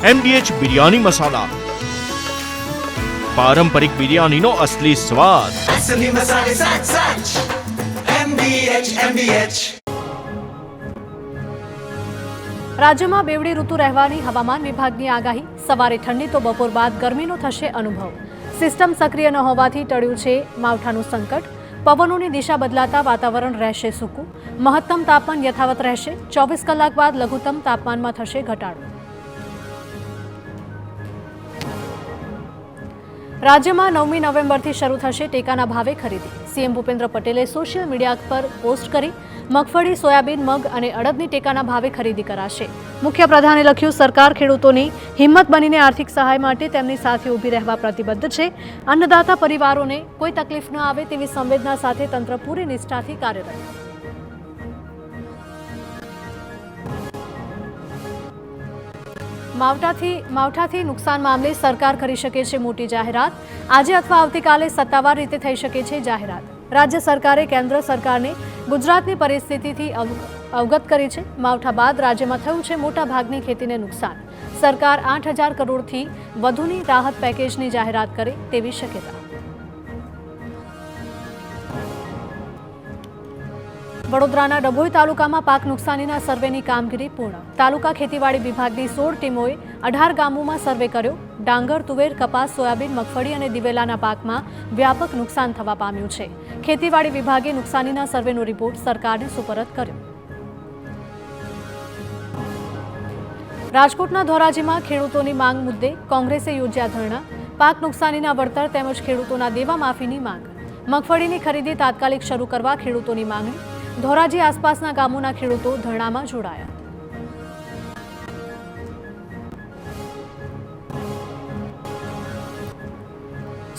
MDH biryani મસાલા, પારંપરિક બિરયાનીનો અસલી સ્વાદ. असली मसाले सच सच MDH રાજ્યમાં બેવડી ઋતુ રહેવાની હવામાન વિભાગની આગાહી. સવારે ઠંડી તો બપોર બાદ ગરમીનો થશે અનુભવ. સિસ્ટમ સક્રિય ન હોવાથી ટળ્યું છે માવઠાનું સંકટ. પવનોની દિશા બદલાતા વાતાવરણ રહેશે સૂકું. મહત્તમ તાપમાન યથાવત રહેશે. 24 કલાક બાદ લઘુત્તમ તાપમાનમાં થશે ઘટાડો. રાજ્યમાં 9મી નવેમ્બરથી શરૂ થશે ટેકાના ભાવે ખરીદી. સીએમ ભૂપેન્દ્ર પટેલે સોશિયલ મીડિયા પર પોસ્ટ કરી મગફળી, સોયાબીન, મગ અને અડદની ટેકાના ભાવે ખરીદી કરાશે. મુખ્યપ્રધાને લખ્યું, સરકાર ખેડૂતોની હિંમત બનીને આર્થિક સહાય માટે તેમની સાથે ઊભી રહેવા પ્રતિબદ્ધ છે. અન્નદાતા પરિવારોને કોઈ તકલીફ ન આવે તેવી સંવેદના સાથે તંત્ર પૂરી નિષ્ઠાથી કાર્યરત. માવઠાથી નુકસાન મામલે સરકાર કરી શકે છે મોટી જાહેરાત. આજે અથવા આવતીકાલે સત્તાવાર રીતે થઈ શકે છે જાહેરાત. રાજ્ય સરકારે કેન્દ્ર સરકારને ગુજરાતની પરિસ્થિતિથી અવગત કરી છે. માવઠા બાદ રાજ્યમાં થયું છે મોટા ભાગની ખેતીને નુકસાન. સરકાર 8,000 કરોડથી વધુની રાહત પેકેજની જાહેરાત કરે તેવી શક્યતા. વડોદરાના ડભોઈ તાલુકામાં પાક નુકસાનીના સર્વેની કામગીરી પૂર્ણ. તાલુકા ખેતીવાડી વિભાગની 16 ટીમોએ 18 ગામોમાં સર્વે કર્યો. ડાંગર, તુવેર, કપાસ, સોયાબીન, મગફળી અને દિવેલાના પાકમાં વ્યાપક નુકસાન થવા પામ્યું છે. ખેતીવાડી વિભાગે નુકસાનીના સર્વેનો રિપોર્ટ સરકારને સુપરત કર્યો. રાજકોટના ધોરાજીમાં ખેડૂતોની માંગ મુદ્દે કોંગ્રેસે યોજ્યા ધરણા. પાક નુકસાનીના વળતર તેમજ ખેડૂતોના દેવા માફીની માંગ. મગફળીની ખરીદી તાત્કાલિક શરૂ કરવા ખેડૂતોની માંગણી. ધોરાજી આસપાસના ગામોના ખેડૂતો ધરણામાં જોડાયા.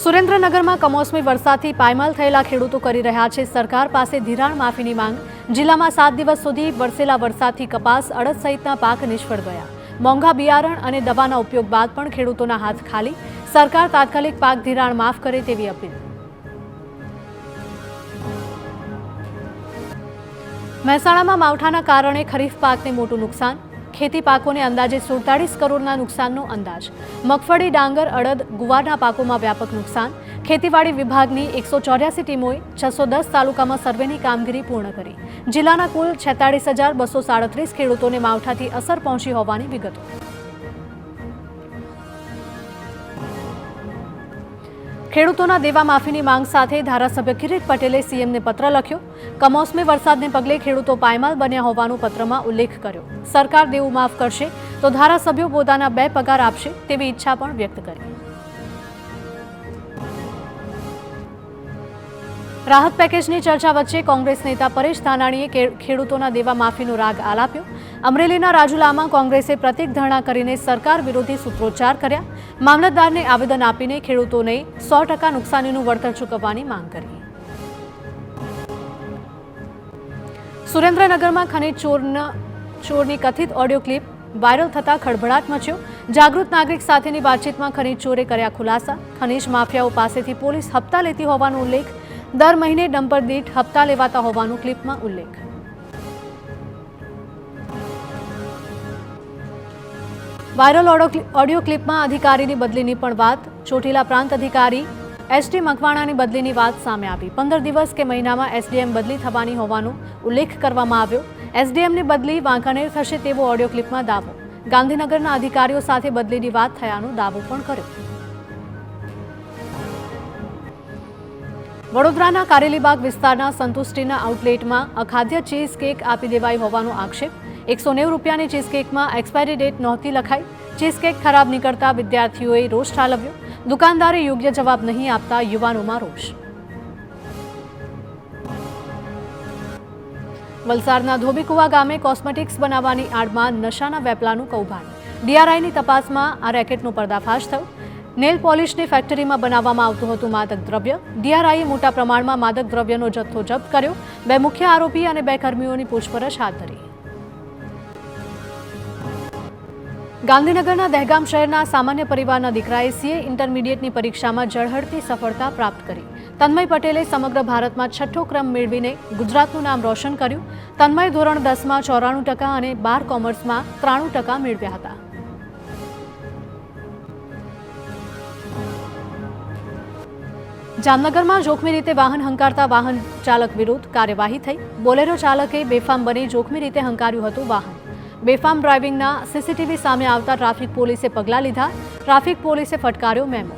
સુરેન્દ્રનગરમાં કમોસમી વરસાદથી પાયમાલ થયેલા ખેડૂતો કરી રહ્યા છે સરકાર પાસે ધિરાણ માફીની માંગ. જિલ્લામાં 7 દિવસ સુધી વરસેલા વરસાદથી કપાસ, અડદ સહિતના પાક નિષ્ફળ ગયા. મોંઘા બિયારણ અને દવાના ઉપયોગ બાદ પણ ખેડૂતોના હાથ ખાલી. સરકાર તાત્કાલિક પાક ધિરાણ માફ કરે તેવી અપીલ. મહેસાણામાં માવઠાના કારણે ખરીફ પાકને મોટું નુકસાન. ખેતી પાકોને અંદાજે 47 કરોડના નુકસાનનો અંદાજ. મગફળી, ડાંગર, અડદ, ગુવારના પાકોમાં વ્યાપક નુકસાન. ખેતીવાડી વિભાગની 184 ટીમોએ 610 તાલુકામાં સર્વેની કામગીરી પૂર્ણ કરી. જિલ્લાના કુલ 46,237 ખેડૂતોને માવઠાથી અસર પહોંચી હોવાની વિગતો. ખેડૂતોના દેવા માફીની માંગ સાથે ધારાસભ્ય કિરીટ પટેલે સીએમને પત્ર લખ્યો. કમોસમી વરસાદને પગલે ખેડૂતો પાયમાલ બન્યા હોવાનો પત્રમાં ઉલ્લેખ કર્યો. સરકાર દેવું માફ કરશે તો ધારાસભ્યો પોતાના 2 પગાર આપશે તેવી ઈચ્છા પણ વ્યક્ત કરી. રાહત પેકેજની ચર્ચા વચ્ચે કોંગ્રેસ નેતા પરેશ ધાનાણીએ ખેડૂતોના દેવા માફીનો રાગ આલાપ્યો. અમરેલીના રાજુલામાં કોંગ્રેસે પ્રતિક ધરણા કરીને સરકાર વિરોધી સૂત્રોચ્ચાર કર્યા. મામલતદારને આવેદન આપીને ખેડૂતોને 100% નુકસાનીનું વળતર ચૂકવવાની માંગ કરી. સુરેન્દ્રનગરમાં ખનીજ ચોરની કથિત ઓડિયો ક્લિપ વાયરલ થતા ખળભળાટ મચ્યો. જાગૃત નાગરિક સાથેની વાતચીતમાં ખનીજ ચોરે કર્યા ખુલાસા. ખનીજ માફિયાઓ પાસેથી પોલીસ હપ્તા લેતી હોવાનો ઉલ્લેખ. દર મહિને ડમ્પર દીઠ હપ્તા લેવાતા હોવાનો ક્લિપમાં ઉલ્લેખ. વાયરલ ઓડિયો ક્લિપમાં અધિકારીની બદલીની પણ વાત. ચોટીલા પ્રાંત અધિકારી એસટી મકવાણાની બદલીની વાત સામે આવી. 15 દિવસ કે મહિનામાં એસડીએમ બદલી થવાની હોવાનો ઉલ્લેખ કરવામાં આવ્યો. એસડીએમની બદલી વાંકાનેર થશે તેવો ઓડિયો ક્લિપમાં દાવો. ગાંધીનગરના અધિકારીઓ સાથે બદલીની વાત થયાનો દાવો પણ કર્યો. વડોદરાના કારેલીબાગ વિસ્તારના સંતુષ્ટિના આઉટલેટમાં અખાદ્ય ચીઝ કેક આપી દેવાઈ હોવાનો આક્ષેપ. 190 રૂપિયાની ચીઝ કેકમાં એક્સપાયરી ડેટ નહોતી લખાઈ. ચીઝ કેક ખરાબ નીકળતા વિદ્યાર્થીઓએ રોષ ઠાલવ્યો. દુકાનદારે યોગ્ય જવાબ નહીં આપતા યુવાનોમાં રોષ. વલસાડના ધોબીકુવા ગામે કોસ્મેટિક્સ બનાવવાની આડમાં નશાના વેપલાનું કૌભાંડ. ડીઆરઆઈની તપાસમાં આ રેકેટનો પર્દાફાશ થયો. નેલ પોલિશની ફેક્ટરીમાં બનાવવામાં આવતું હતું માદક દ્રવ્ય. ડીઆરઆઈએ મોટા પ્રમાણમાં માદક દ્રવ્યનો જથ્થો જપ્ત કર્યો. 2 મુખ્ય આરોપી અને 2 કર્મીઓની પૂછપરછ હાથ ધરી. ગાંધીનગરના દહેગામ શહેરના સામાન્ય પરિવારના દીકરાએ સીએ ઇન્ટરમીડિયેટની પરીક્ષામાં ઝળહળતી સફળતા પ્રાપ્ત કરી. તન્મય પટેલે સમગ્ર ભારતમાં 6ઠ્ઠો ક્રમ મેળવીને ગુજરાતનું નામ રોશન કર્યું. તન્મય ધોરણ 10માં 94% અને 12 કોમર્સમાં 93% મેળવ્યા હતા. જામનગરમાં જોખમી રીતે વાહન હંકારતા વાહન ચાલક વિરુદ્ધ કાર્યવાહી થઈ. બોલેરો ચાલકે બેફામ બની જોખમી રીતે હંકાર્યું હતું વાહન. બેફામ ડ્રાઇવિંગના સીસીટીવી સામે આવતા ટ્રાફિક પોલીસે પગલાં લીધા. ટ્રાફિક પોલીસે ફટકાર્યો મેમો.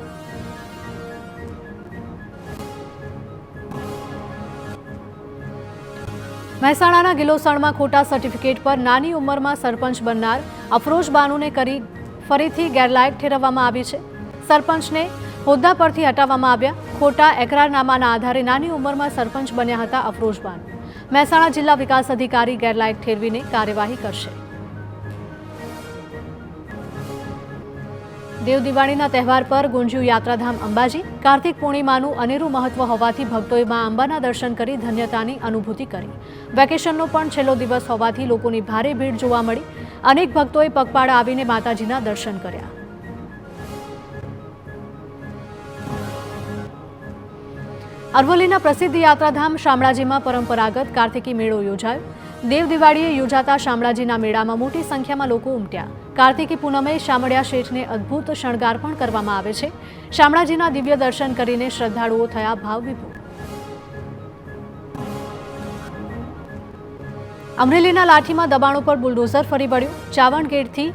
મહેસાણાના ગિલોસણમાં ખોટા સર્ટિફિકેટ પર નાની ઉંમરમાં સરપંચ બનનાર અફરોઝ બાનુને કરી ફરીથી ગેરલાયક ઠેરવવામાં આવી છે. સરપંચને હોદ્દા પરથી હટાવવામાં આવ્યા. ખોટા એકરારનામાના આધારે નાની ઉંમરમાં સરપંચ બન્યા હતા અફરોઝ બાનુ. મહેસાણા જિલ્લા વિકાસ અધિકારી ગેરલાયક ઠેરવીને કાર્યવાહી કરશે. દેવ દિવાળીના તહેવાર પર ગુંજ્યું યાત્રાધામ અંબાજી. કાર્તિક પૂર્ણિમાનું અનેરું મહત્વ હોવાથી ભક્તોએ મા અંબાના દર્શન કરી ધન્યતાની અનુભૂતિ કરી. વેકેશનનો પણ છેલ્લો દિવસ હોવાથી લોકોની ભારે ભીડ જોવા મળી. અનેક ભક્તોએ પગપાળા આવીને માતાજીના દર્શન કર્યા. અરવલ્લીના પ્રસિદ્ધ યાત્રાધામ શામળાજીમાં પરંપરાગત કાર્તિકી મેળો યોજાયો. દેવ દિવાળીએ યોજાતા શામળાજીના મેળામાં મોટી સંખ્યામાં લોકો ઉમટ્યા. કાર્તિકી પૂનમે શામળિયા શેઠને અદ્ભુત શણગાર પણ કરવામાં આવે છે. શામળાજીના દિવ્ય દર્શન કરીને શ્રદ્ધાળુઓ થયા ભાવવિભોર. અમરેલીના લાઠીમાં દબાણો પર બુલડોઝર ફરી વળ્યું. ચાવણ ગેટથી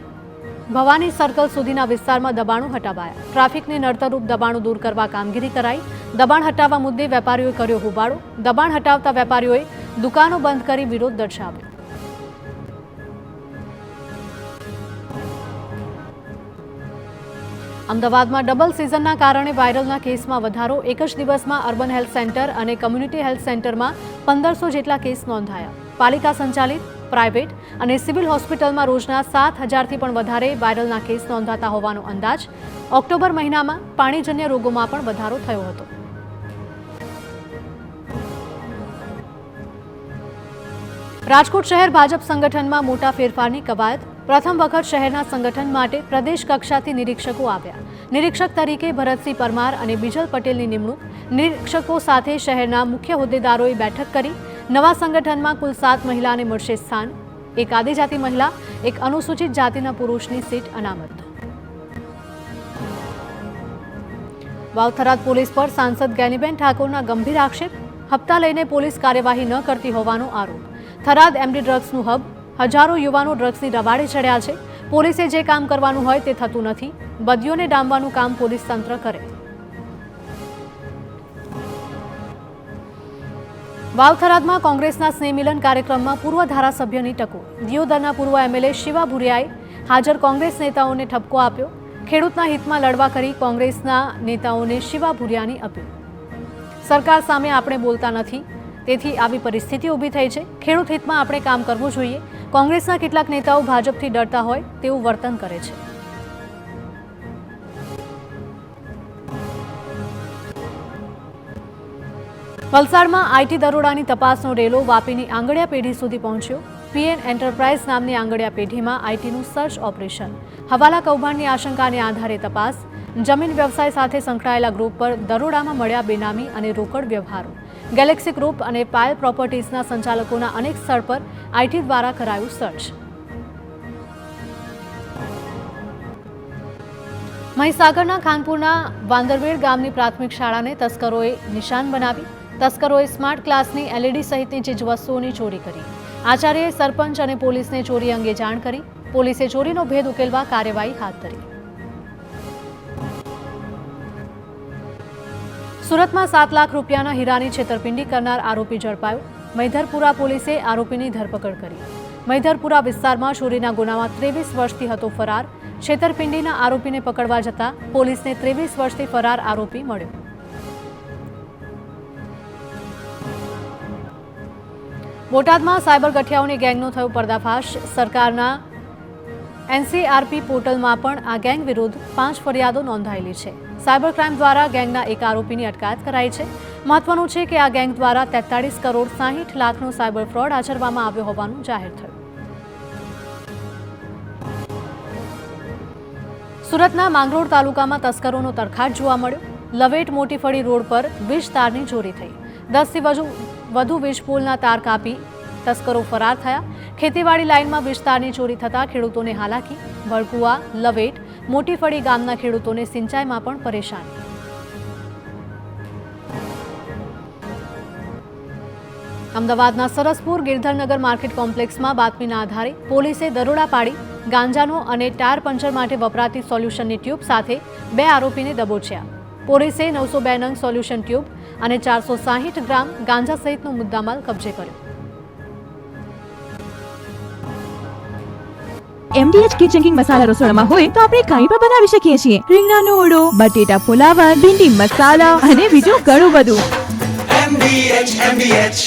ભવાની સર્કલ સુધીના વિસ્તારમાં દબાણો હટાવાયા. ટ્રાફિકને નડતરરૂપ દબાણો દૂર કરવા કામગીરી કરાઈ. દબાણ હટાવવા મુદ્દે વેપારીઓએ કર્યો હોબાળો. દબાણ હટાવતા વેપારીઓએ દુકાનો બંધ કરી વિરોધ દર્શાવ્યો. અમદાવાદમાં ડબલ સિઝનના કારણે વાયરલના કેસમાં વધારો. એક જ દિવસમાં અર્બન હેલ્થ સેન્ટર અને કમ્યુનિટી હેલ્થ સેન્ટરમાં 1500 જેટલા કેસ નોંધાયા. પાલિકા સંચાલિત પ્રાઇવેટ અને સિવિલ હોસ્પિટલમાં રોજના 7000થી પણ વધારે વાયરલના કેસ નોંધાતા હોવાનો અંદાજ. ઓક્ટોબર મહિનામાં પાણીજન્ય રોગોમાં પણ વધારો થયો હતો. રાજકોટ શહેર ભાજપ સંગઠનમાં મોટા ફેરફારની કવાયત. પ્રથમ વખત શહેરના સંગઠન માટે પ્રદેશ કક્ષાથી નિરીક્ષકો આવ્યા. નિરીક્ષક તરીકે ભરતસિંહ પરમાર અને બીજલ પટેલની નિમણૂક. નિરીક્ષકો સાથે શહેરના મુખ્ય હોદ્દેદારોએ બેઠક કરી. નવા સંગઠનમાં કુલ 7 મહિલાને મળશે સ્થાન. એક આદિજાતિ મહિલા, એક અનુસૂચિત જાતિના પુરુષની સીટ અનામત. વાવ-થરાદ પોલીસ પર સાંસદ ગેનીબેન ઠાકોરના ગંભીર આક્ષેપ. હપ્તા લઈને પોલીસ કાર્યવાહી ન કરતી હોવાનો આરોપ. થરાદ એમડી ડ્રગ્સનું હબ. હજારો યુવાનો ડ્રગ્સની રવાડે ચડ્યા છે. પોલીસે જે કામ કરવાનું હોય તે થતું નથી. બદીઓને ડામવાનું કામ પોલીસ તંત્ર કરે. વાવ-થરાદમાં કોંગ્રેસના સ્નેહમિલન કાર્યક્રમમાં પૂર્વ ધારાસભ્યની ટકોર. દિયોદરના પૂર્વ એમએલએ શિવા ભુરિયાએ હાજર કોંગ્રેસ નેતાઓને ઠપકો આપ્યો. ખેડૂતના હિતમાં લડવા કરી કોંગ્રેસના નેતાઓને શિવા ભુરિયાની અપીલ. સરકાર સામે આપણે બોલતા નથી, તેથી આવી પરિસ્થિતિ ઊભી થઈ છે. ખેડૂત હિતમાં આપણે કામ કરવું જોઈએ. કોંગ્રેસના કેટલાક નેતાઓ ભાજપથી ડરતા હોય તેવું વર્તન કરે છે. વલસાડમાં આઈટી દરોડાની તપાસનો રેલો વાપીની આંગડિયા પેઢી સુધી પહોંચ્યો. પીએન એન્ટરપ્રાઇઝ નામની આંગડિયા પેઢીમાં આઈટીનું સર્ચ ઓપરેશન. હવાલા કૌભાંડની આશંકાને આધારે તપાસ. જમીન વ્યવસાય સાથે સંકળાયેલા ગ્રુપ પર દરોડામાં મળ્યા બેનામી અને રોકડ વ્યવહારો. ગેલેક્સી ગ્રુપ અને પાયલ પ્રોપર્ટીઝના સંચાલકોના અનેક સ્થળ પર આઈટી દ્વારા કરાયું સર્ચ. મહીસાગરના ખાનપુરના વાંદરવેડ ગામની પ્રાથમિક શાળાને તસ્કરોએ નિશાન બનાવી. તસ્કરોએ સ્માર્ટ ક્લાસની એલઈડી સહિતની ચીજવસ્તુઓની ચોરી કરી. આચાર્યએ સરપંચ અને પોલીસને ચોરી અંગે જાણ કરી. પોલીસે ચોરીનો ભેદ ઉકેલવા કાર્યવાહી હાથ ધરી. સુરતમાં 7 લાખ રૂપિયાના હીરાની છેતરપિંડી કરનાર આરોપી ઝડપાયો. મૈધરપુરા પોલીસે આરોપીની ધરપકડ કરી. મૈધરપુરા વિસ્તારમાં ચોરીના ગુનામાં 23 વર્ષથી હતો ફરાર. છેતરપિંડીના આરોપીને પકડવા જતા પોલીસને 23 વર્ષથી ફરાર આરોપી મળ્યો. બોટાદમાં સાયબર ગઠિયાઓની ગેંગનો થયો પર્દાફાશ. સરકારના એનસીઆરપી પોર્ટલમાં પણ આ ગેંગ વિરુદ્ધ 5 ફરિયાદો નોંધાયેલી છે. સાયબર ક્રાઇમ દ્વારા ગેંગના એક આરોપીની અટકાયત કરાઈ છે. મહત્વનું છે કે આ ગેંગ દ્વારા 43 કરોડ 60 લાખનો સાયબર ફ્રોડ આચરવામાં આવ્યો હોવાનું જાહેર થયું. સુરતના માંગરોળ તાલુકામાં તસ્કરોનો તરખાટ જોવા મળ્યો. લવેટ મોટીફળી રોડ પર વીજ તારની ચોરી થઈ. 10થી વધુ વીજ પોલના તાર કાપી તસ્કરો ફરાર થયા. ખેતીવાડી લાઇનમાં વિસ્તારની ચોરી થતાં ખેડૂતોને હાલાકી. વળકુવા, લવેટ, મોટીફળી ગામના ખેડૂતોને સિંચાઈમાં પણ પરેશાની. અમદાવાદના સરસપુર ગિરધરનગર માર્કેટ કોમ્પ્લેક્સમાં બાતમીના આધારે પોલીસે દરોડા પાડી ગાંજાનો અને ટાયર પંચર માટે વપરાતી સોલ્યુશનની ટ્યુબ સાથે 2 આરોપીને દબોચ્યા. પોલીસે 902 નંગ સોલ્યુશન ટ્યુબ અને 460 ગ્રામ ગાંજા સહિતનો મુદ્દામાલ કબજે કર્યો. MDH કિચન કિંગ મસાલા રસોડામાં હોય તો આપણે કંઈ પણ બનાવી શકીએ છીએ. રીંગણાનો ઓળો, બટેટા ફુલાવર, ભીંડી મસાલા અને બીજું ઘણું બધું. MDH